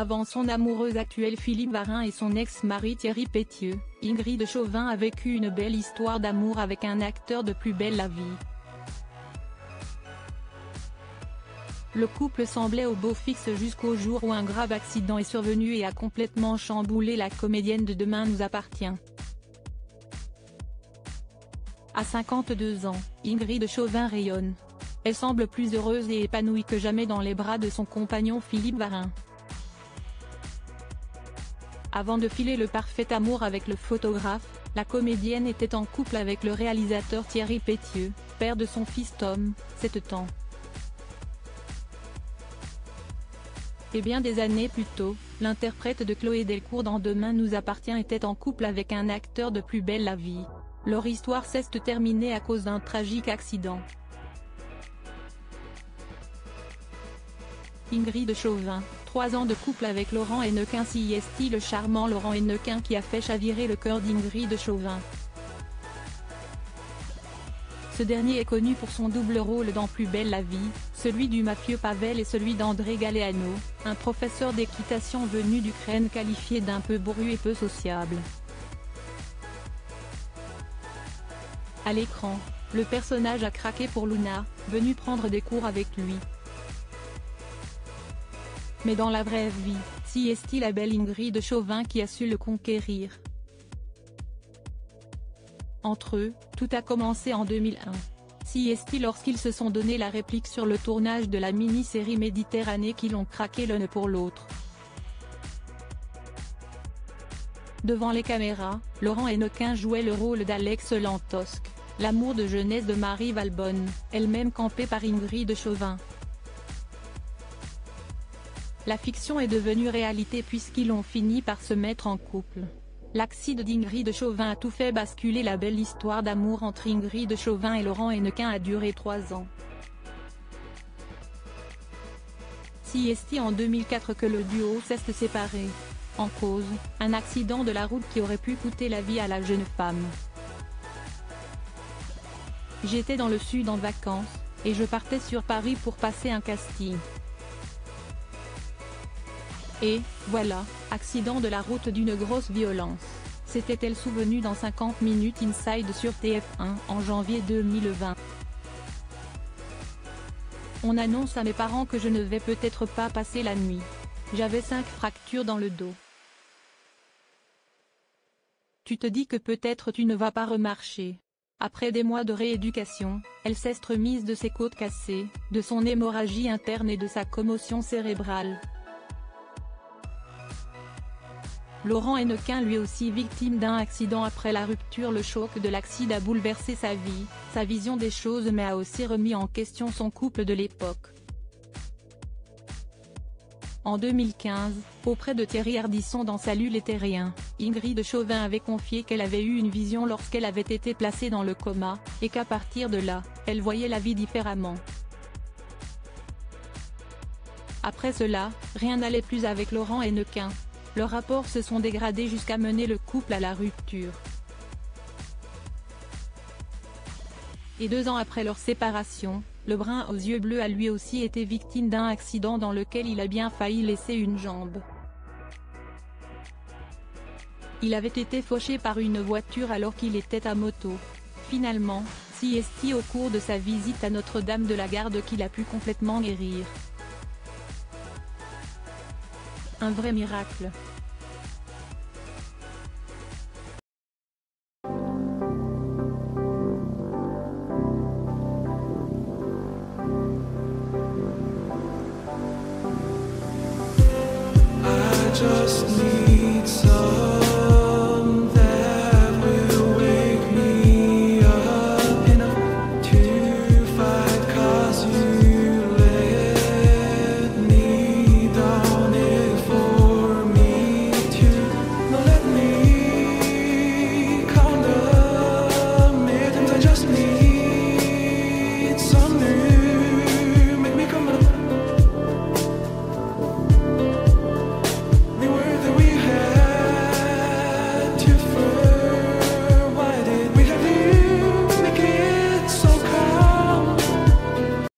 Avant son amoureuse actuelle Philippe Varin et son ex-mari Thierry Pétieux, Ingrid Chauvin a vécu une belle histoire d'amour avec un acteur de Plus belle la vie. Le couple semblait au beau fixe jusqu'au jour où un grave accident est survenu et a complètement chamboulé la comédienne de Demain nous appartient. À 52 ans, Ingrid Chauvin rayonne. Elle semble plus heureuse et épanouie que jamais dans les bras de son compagnon Philippe Varin. Avant de filer le parfait amour avec le photographe, la comédienne était en couple avec le réalisateur Thierry Pétieux, père de son fils Tom, 7 ans. Et bien des années plus tôt, l'interprète de Chloé Delcourt dans Demain nous appartient était en couple avec un acteur de Plus belle la vie. Leur histoire s'est terminée à cause d'un tragique accident. Ingrid Chauvin, 3 ans de couple avec Laurent Hennequin. C'est le charmant Laurent Hennequin qui a fait chavirer le cœur d'Ingrid Chauvin. Ce dernier est connu pour son double rôle dans Plus belle la vie, celui du mafieux Pavel et celui d'André Galeano, un professeur d'équitation venu d'Ukraine qualifié d'un peu bourru et peu sociable. À l'écran, le personnage a craqué pour Luna, venue prendre des cours avec lui. Mais dans la vraie vie, c'est la belle Ingrid Chauvin qui a su le conquérir. Entre eux, tout a commencé en 2001. Lorsqu'ils se sont donné la réplique sur le tournage de la mini-série Méditerranée qu'ils ont craqué l'un pour l'autre. Devant les caméras, Laurent Hennequin jouait le rôle d'Alex Lantosque, l'amour de jeunesse de Marie Valbonne, elle-même campée par Ingrid Chauvin. La fiction est devenue réalité puisqu'ils ont fini par se mettre en couple. L'accident d'Ingrid Chauvin a tout fait basculer. La belle histoire d'amour entre Ingrid Chauvin et Laurent Hennequin a duré 3 ans. C'est en 2004 que le duo s'est séparé. En cause, un accident de la route qui aurait pu coûter la vie à la jeune femme. J'étais dans le sud en vacances, et je partais sur Paris pour passer un casting. Et, voilà, accident de la route d'une grosse violence. S'était-elle souvenue dans 50 minutes Inside sur TF1 en janvier 2020. On annonce à mes parents que je ne vais peut-être pas passer la nuit. J'avais 5 fractures dans le dos. Tu te dis que peut-être tu ne vas pas remarcher. Après des mois de rééducation, elle s'est remise de ses côtes cassées, de son hémorragie interne et de sa commotion cérébrale. Laurent Hennequin lui aussi victime d'un accident après la rupture. Le choc de l'accident a bouleversé sa vie, sa vision des choses mais a aussi remis en question son couple de l'époque. En 2015, auprès de Thierry Ardisson dans Salut les Terriens, Ingrid Chauvin avait confié qu'elle avait eu une vision lorsqu'elle avait été placée dans le coma, et qu'à partir de là, elle voyait la vie différemment. Après cela, rien n'allait plus avec Laurent Hennequin. Leurs rapports se sont dégradés jusqu'à mener le couple à la rupture. Et 2 ans après leur séparation, le brun aux yeux bleus a lui aussi été victime d'un accident dans lequel il a bien failli laisser une jambe. Il avait été fauché par une voiture alors qu'il était à moto. Finalement, c'est au cours de sa visite à Notre-Dame de la Garde qu'il a pu complètement guérir. Un vrai miracle.